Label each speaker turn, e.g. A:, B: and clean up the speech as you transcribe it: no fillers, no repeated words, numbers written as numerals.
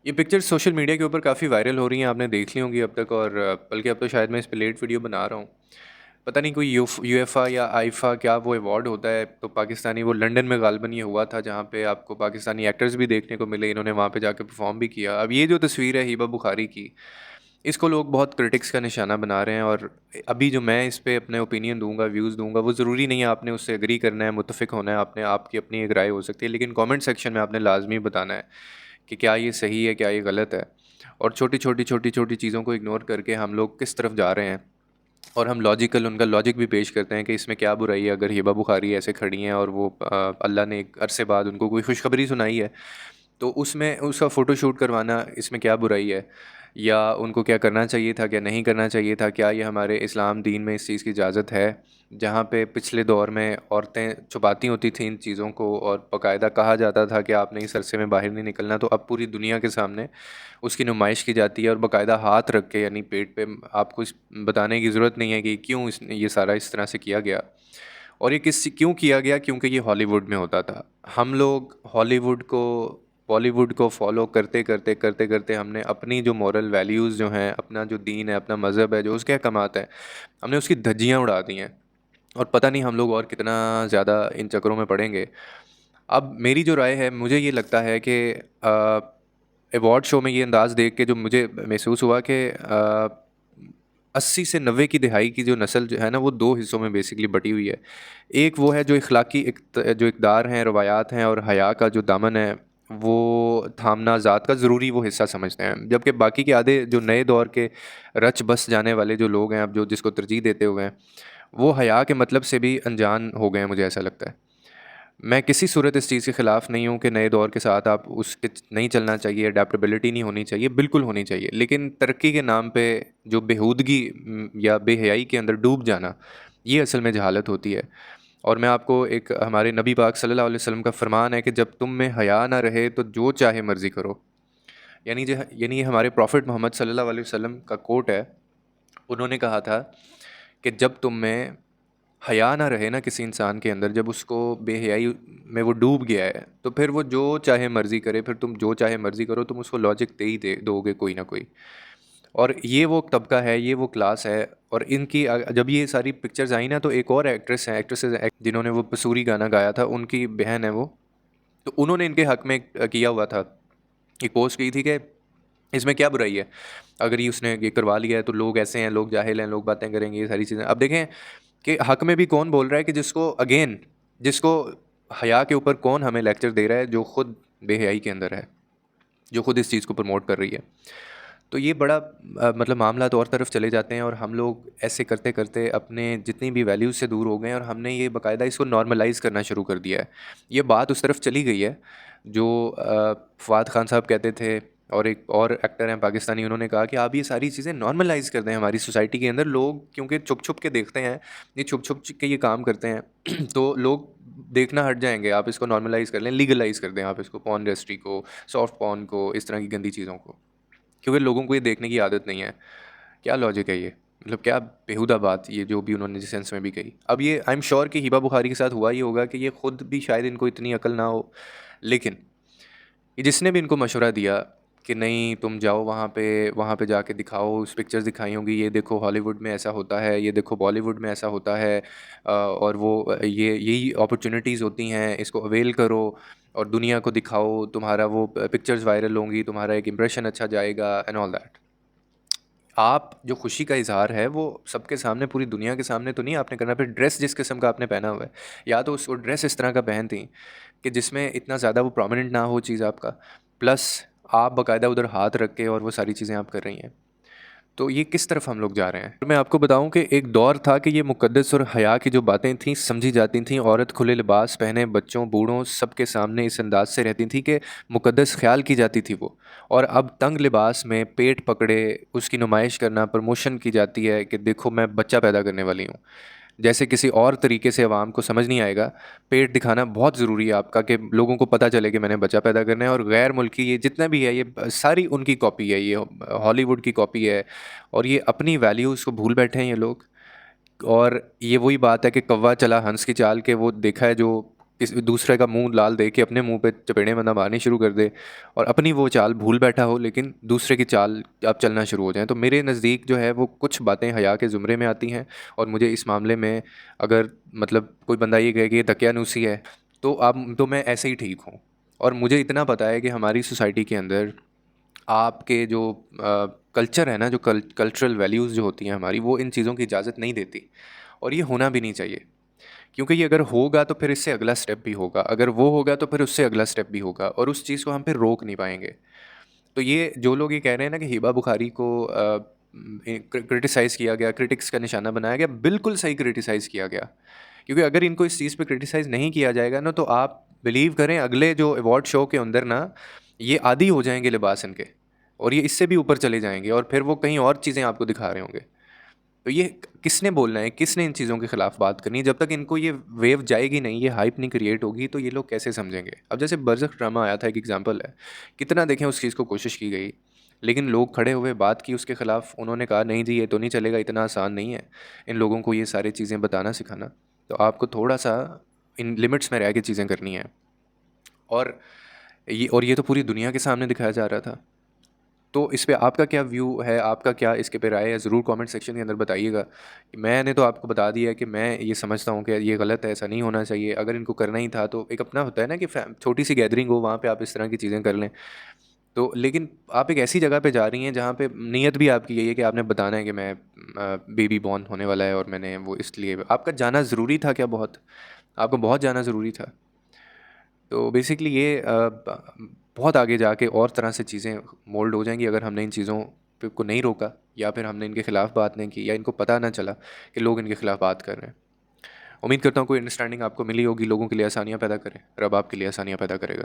A: ये pictures social media के ऊपर काफ़ी वायरल हो रही हैं, आपने देख ली होंगी अब तक। और बल्कि अब तो शायद मैं इस पे लेट वीडियो बना रहा हूँ। पता नहीं कोई यूएफा या आईफा क्या वो अवार्ड होता है, तो पाकिस्तानी वो लंदन में गालिबन ये हुआ था, जहाँ पे आपको पाकिस्तानी एक्टर्स भी देखने को मिले। इन्होंने वहाँ पे जाके परफॉर्म भी किया। अब ये जो तस्वीर है हिबा बुखारी की, इसको लोग बहुत क्रिटिक्स का निशाना बना रहे हैं। और अभी जो मैं इस पे अपने ओपिनियन दूंगा, व्यूज़ दूंगा, वो ज़रूरी नहीं है आपने उससे एग्री करना है, मुत्तफिक होना है। आपने आपकी अपनी एक राय हो सकती है, लेकिन कमेंट सेक्शन में आपने लाजमी बताना है कि क्या ये सही है, क्या ये गलत है। और छोटी छोटी चीज़ों को इग्नोर करके हम लोग किस तरफ जा रहे हैं। और हम लॉजिकल उनका लॉजिक भी पेश करते हैं कि इसमें क्या बुराई है अगर हिबा बुखारी ऐसे खड़ी हैं और वो अल्लाह ने एक अरसे बाद उनको कोई खुशखबरी सुनाई है, तो उसमें उसका फ़ोटोशूट करवाना इसमें क्या बुराई है। या उनको क्या करना चाहिए था, क्या नहीं करना चाहिए था। क्या ये हमारे इस्लाम दीन में इस चीज़ की इजाज़त है, जहाँ पे पिछले दौर में औरतें छुपाती होती थी इन चीज़ों को और बाकायदा कहा जाता था कि आपने इस अरसे में बाहर नहीं निकलना, तो अब पूरी दुनिया के सामने उसकी नुमाइश की जाती है। और बाकायदा हाथ रख के, यानी पेट पे, आपको बताने की ज़रूरत नहीं है कि क्यों ये सारा इस तरह से किया गया। और ये क्यों किया गया, क्योंकि ये हॉलीवुड में होता था। हम लोग हॉलीवुड को, बॉलीवुड को फॉलो करते करते करते करते हमने अपनी जो मॉरल वैल्यूज़ जो हैं, अपना जो दीन है, अपना मज़हब है, जो उसके अहकामात हैं, हमने उसकी धज्जियाँ उड़ा दी हैं। और पता नहीं हम लोग और कितना ज़्यादा इन चक्करों में पड़ेंगे। अब मेरी जो राय है, मुझे ये लगता है कि अवार्ड शो में ये अंदाज़ देख के जो मुझे महसूस हुआ कि 80 से 90 की दिहाई की जो नस्ल जो है ना, वो दो हिस्सों में बेसिकली बटी हुई है। एक वो है जो इखलाकी जो इक़दार हैं, रवायात हैं और हया का जो दामन है, वो थामना ज़ात का ज़रूरी वो हिस्सा समझते हैं। जबकि बाकी के आधे जो नए दौर के रच बस जाने वाले जो लोग हैं, अब जो जिसको तरजीह देते हुए हैं, वो हया के मतलब से भी अनजान हो गए हैं, मुझे ऐसा लगता है। मैं किसी सूरत इस चीज़ के ख़िलाफ़ नहीं हूँ कि नए दौर के साथ आप उसके नहीं चलना चाहिए, अडेप्टेबिलिटी नहीं होनी चाहिए, बिल्कुल होनी चाहिए। लेकिन तरक्की के नाम पे जो बेहूदगी या बेहयाई के अंदर डूब जाना, ये असल में जहालत होती है। और मैं आपको एक हमारे नबी पाक सल्लल्लाहु अलैहि वसल्लम का फ़रमान है कि जब तुम में हया ना रहे तो जो चाहे मर्ज़ी करो। यानी ये हमारे प्रॉफ़िट मोहम्मद सल्लल्लाहु अलैहि वसल्लम का कोट है। उन्होंने कहा था कि जब तुम में हया ना रहे ना किसी इंसान के अंदर, जब उसको बेहयाई में वो डूब गया है, तो फिर वो जो चाहे मर्ज़ी करे, फिर तुम जो चाहे मर्ज़ी करो, तुम उसको लॉजिक दे ही दे दोगे कोई ना कोई। और ये वो तबका है, ये वो क्लास है। और इनकी जब ये सारी पिक्चर्स आई ना, तो एक और एक्ट्रेसेस हैं जिन्होंने वो पसूरी गाना गाया था, उनकी बहन है वो। तो उन्होंने इनके हक़ में किया हुआ था, एक पोस्ट की थी कि इसमें क्या बुराई है, अगर ये उसने ये करवा लिया है तो लोग ऐसे हैं, लोग जाहिल हैं, लोग बातें करेंगे, ये सारी चीज़ें। अब देखें कि हक में भी कौन बोल रहा है, कि जिसको हया के ऊपर कौन हमें लेक्चर दे रहा है, जो खुद बेहयाई के अंदर है, जो खुद इस चीज़ को प्रमोट कर रही है। तो ये बड़ा मतलब मामला तो और तरफ चले जाते हैं, और हम लोग ऐसे करते करते अपने जितनी भी वैल्यूज़ से दूर हो गए हैं, और हमने ये बाकायदा इसको नॉर्मलाइज़ करना शुरू कर दिया है। ये बात उस तरफ चली गई है जो फ़वाद खान साहब कहते थे, और एक और एक्टर हैं पाकिस्तानी, उन्होंने कहा कि आप ये सारी चीज़ें नॉर्मलाइज़ कर दें हमारी सोसाइटी के अंदर। लोग क्योंकि छुप छुप के देखते हैं, ये छुप छुप के ये काम करते हैं तो लोग देखना हट जाएंगे। आप इसको नॉर्मलाइज़ कर लें, लीगलाइज़ कर दें आप इसको, पॉर्न इंडस्ट्री को, सॉफ्ट पॉर्न को, इस तरह की गंदी चीज़ों को, क्योंकि लोगों को ये देखने की आदत नहीं है। क्या लॉजिक है ये? मतलब क्या बेहुदा बात, ये जो भी उन्होंने जिस सेंस में भी कही। अब ये आई एम श्योर कि हिबा बुखारी के साथ हुआ ये होगा कि ये खुद भी शायद इनको इतनी अकल ना हो, लेकिन ये जिसने भी इनको मशवरा दिया कि नहीं तुम जाओ वहाँ पे जाके दिखाओ, उस पिक्चर्स दिखाई होंगी, ये देखो हॉलीवुड में ऐसा होता है, ये देखो बॉलीवुड में ऐसा होता है, और वो ये यही अपॉर्चुनिटीज़ होती हैं, इसको अवेल करो और दुनिया को दिखाओ, तुम्हारा वो पिक्चर्स वायरल होंगी, तुम्हारा एक इंप्रेशन अच्छा जाएगा एंड ऑल दैट। आप जो खुशी का इज़हार है वो सबके सामने, पूरी दुनिया के सामने तो नहीं आपने करना। फिर ड्रेस जिस किस्म का आपने पहना हुआ है, या तो उस वो ड्रेस इस तरह का पहनती कि जिसमें इतना ज़्यादा वो प्रोमिनेंट ना हो चीज़ आपका, प्लस आप बाकायदा उधर हाथ रख के और वो सारी चीज़ें आप कर रही हैं। तो ये किस तरफ हम लोग जा रहे हैं। मैं आपको बताऊं कि एक दौर था कि ये मुक़द्दस और हया की जो बातें थीं समझी जाती थीं। औरत खुले लिबास पहने बच्चों बूढ़ों सबके सामने इस अंदाज से रहती थी कि मुक़द्दस ख्याल की जाती थी वो। और अब तंग लिबास में पेट पकड़े उसकी नुमाइश करना, प्रमोशन की जाती है कि देखो मैं बच्चा पैदा करने वाली हूँ। जैसे किसी और तरीके से अवाम को समझ नहीं आएगा। पेट दिखाना बहुत ज़रूरी है आपका, कि लोगों को पता चले कि मैंने बच्चा पैदा करना है। और गैर मुल्की ये जितना भी है, ये सारी उनकी कॉपी है, ये हॉलीवुड की कॉपी है। और ये अपनी वैल्यूज़ को भूल बैठे हैं ये लोग। और ये वही बात है कि कौवा चला हंस की चाल, के वो देखा है जो किस दूसरे का मुंह लाल देख के अपने मुंह पे चपेड़े बंदा मारनी शुरू कर दे और अपनी वो चाल भूल बैठा हो, लेकिन दूसरे की चाल आप चलना शुरू हो जाएं। तो मेरे नज़दीक जो है वो कुछ बातें हया के ज़ुमरे में आती हैं। और मुझे इस मामले में अगर मतलब कोई बंदा ये कहे कि ये दकियानूसी है, तो मैं ऐसे ही ठीक हूँ। और मुझे इतना पता है कि हमारी सोसाइटी के अंदर आपके जो कल्चर है ना, जो कल्चरल वैल्यूज़ जो होती हैं हमारी, वो इन चीज़ों की इजाज़त नहीं देती। और ये होना भी नहीं चाहिए, क्योंकि ये अगर होगा तो फिर इससे अगला स्टेप भी होगा, अगर वो होगा तो फिर उससे अगला स्टेप भी होगा, और उस चीज़ को हम फिर रोक नहीं पाएंगे। तो ये जो लोग ये कह रहे हैं ना कि हिबा बुखारी को क्रिटिसाइज़ किया गया, क्रिटिक्स का निशाना बनाया गया, बिल्कुल सही क्रिटिसाइज़ किया गया। क्योंकि अगर इनको इस चीज़ पे क्रिटिसाइज़ नहीं किया जाएगा ना, तो आप बिलीव करें अगले जो अवार्ड शो के अंदर ना, ये आदी हो जाएंगे लिबास इनके, और ये इससे भी ऊपर चले जाएंगे, और फिर वो कहीं और चीज़ें आपको दिखा रहे होंगे। तो ये किसने बोलना है, किसने इन चीज़ों के खिलाफ बात करनी है? जब तक इनको ये वेव जाएगी नहीं, ये हाइप नहीं क्रिएट होगी, तो ये लोग कैसे समझेंगे? अब जैसे बरज़ख ड्रामा आया था, एक एग्जांपल है, कितना देखें उस चीज़ को कोशिश की गई, लेकिन लोग खड़े हुए बात की उसके खिलाफ, उन्होंने कहा नहीं जी ये तो नहीं चलेगा, इतना आसान नहीं है इन लोगों को ये सारी चीज़ें बताना सिखाना। तो आपको थोड़ा सा इन लिमिट्स में रह के चीज़ें करनी है। और ये तो पूरी दुनिया के सामने दिखाया जा रहा था। तो इस पे आपका क्या व्यू है, आपका क्या इसके पे राय है, ज़रूर कमेंट सेक्शन के अंदर बताइएगा। कि मैंने तो आपको बता दिया है कि मैं ये समझता हूँ कि ये गलत है, ऐसा नहीं होना चाहिए। अगर इनको करना ही था तो एक अपना होता है ना कि छोटी सी गैदरिंग हो, वहाँ पे आप इस तरह की चीज़ें कर लें। तो लेकिन आप एक ऐसी जगह पे जा रही हैं जहाँ पे नीयत भी आपकी यही है कि आपने बताना है कि मैं बेबी बॉर्न होने वाला है, और मैंने वो इसलिए आपका जाना ज़रूरी था क्या? बहुत आपको बहुत जाना ज़रूरी था। तो बेसिकली ये बहुत आगे जाके और तरह से चीज़ें मोल्ड हो जाएंगी अगर हमने इन चीज़ों को नहीं रोका, या फिर हमने इनके ख़िलाफ़ बात नहीं की, या इनको पता ना चला कि लोग इनके ख़िलाफ़ बात कर रहे हैं। उम्मीद करता हूँ कोई अंडरस्टैंडिंग आपको मिली होगी। लोगों के लिए आसानियाँ पैदा करें, रब आपके लिए आसानियाँ पैदा करेगा।